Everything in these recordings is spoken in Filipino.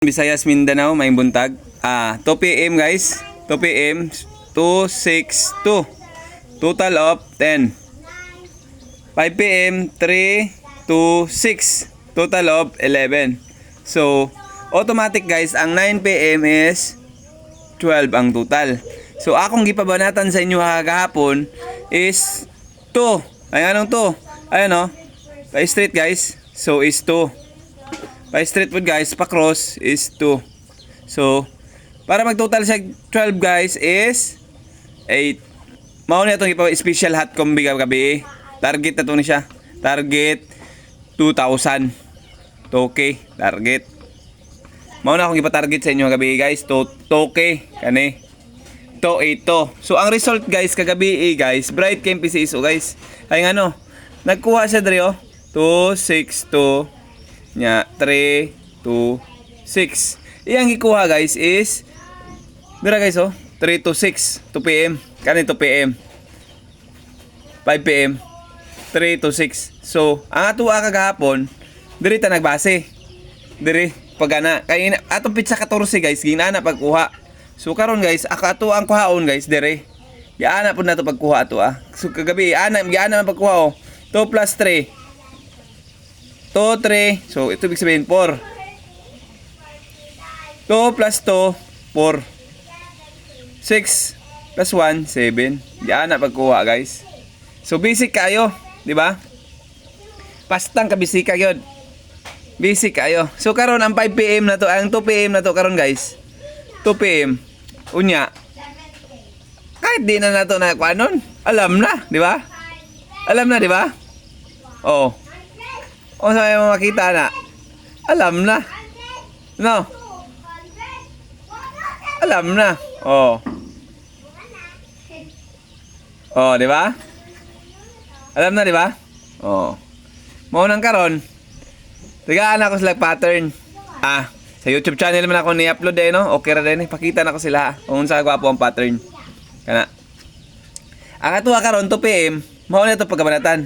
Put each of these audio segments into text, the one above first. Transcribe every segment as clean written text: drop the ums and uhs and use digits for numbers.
Visayas, Mindanao, may buntag. 2 p.m. guys. 2 p.m. 262. Total of 10. 5 p.m. 326. Total of 11. So, automatic guys, ang 9 p.m. is 12 ang total. So, akong gipabanatan sa inyo kagahapon is 2. Ay, anong 2? Ayan o. Pa-straight guys. So, is 2. Pa-straight food guys, pa-cross is 2. So, para mag-total sa 12 guys is 8. Mauna itong special hot combi gabi. Target na ito siya. Target 2,000. 2K. Target. Mauna akong ipa-target sa inyo gabi guys. 2K. Kani. 8 So, ang result guys kagabi guys, Bright Camp PCSO guys. Ay ano, nagkuha siya dre 262 nya 3, 2, 6. Iyang gikuha guys is dira guys 3 to 6, 2 p.m. Kani 2 p.m. 5 p.m. 3 to 6. So, ang ato kagahapon diri ta nagbase. Diri pagana kay atong pizza 14 guys ginana pagkuha. So karon guys, ato ang kuhaon guys diri. Giana pud nato pagkuha ato So kagabi giana pagkuha 2 plus 3. 2, 3. So, ito ibig sabihin 4. 2 plus 2, 4. 6 plus 1, 7. Yan na pagkuha, guys. So, basic kayo. Di ba? Pastang kabisika yun. Basic kayo. So, karon ang 5 p.m. na to. Ang 2 p.m. na to karon guys. 2 p.m. Unya. Kahit di na nato na kuanon. Alam na. Di ba? Alam na, di ba? Oh. O sa mo makita na. Alam na. No. Alam na. Oh. Oh, di ba? Alam na, di ba? Oh. Mo nang karon. Tigaan ako sila pattern. Sa YouTube channel man ako ni-upload no. Okay ra din pakita na ko sila kung unsa gwapo ang pattern. Kana. Ang ato karon 2 PM, mao na to pagkabanatan.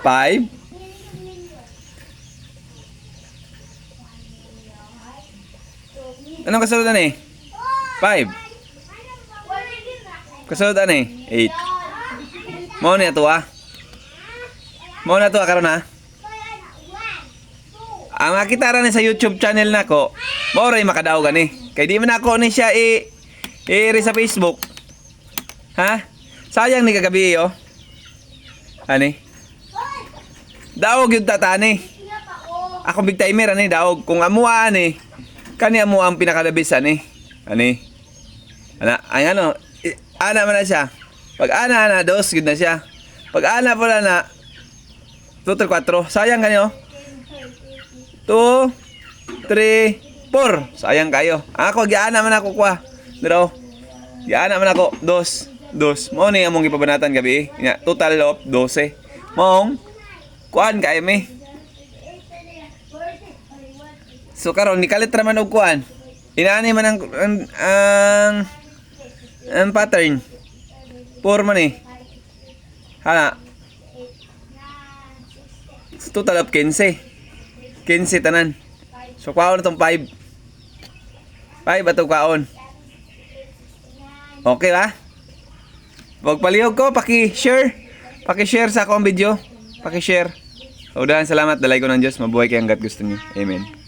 5 Anong kasunod na 5. Kasunod na 8. Mo na to Mo na to karon Ang makita ra ni sa YouTube channel nako, mo ray makadaog gani. Kay di man ako ni siya i-re sa Facebook. Ha? Sayang ni kagabi Ani? Daog yung tatani. Ako big timer ani daog kung amuan kani amo ang pinakalabis ani. Ana man na siya. Pag ana dos gid na siya. Pag ana pala na 2 4. Sayang gani 2 3 4. Sayang kayo. Ako giana man ako kwa. Diro. Giana man ako 2 Mo ni among gipabanatan gabi. Total of 12. Mong kuan kay mi. So karon nikalit ra man og kuan. Inaani man ang pattern. 4 man Hala. Total of 15. 15 tanan. So kwaon tong 5. 5 ato kwaon. Okay ba? Wag palihog ko, paki-share. Paki-share sa akong video. Paki-share. Udahan salamat, dalay ko ng Diyos. Mabuhay kayo hanggat gusto niyo. Amen.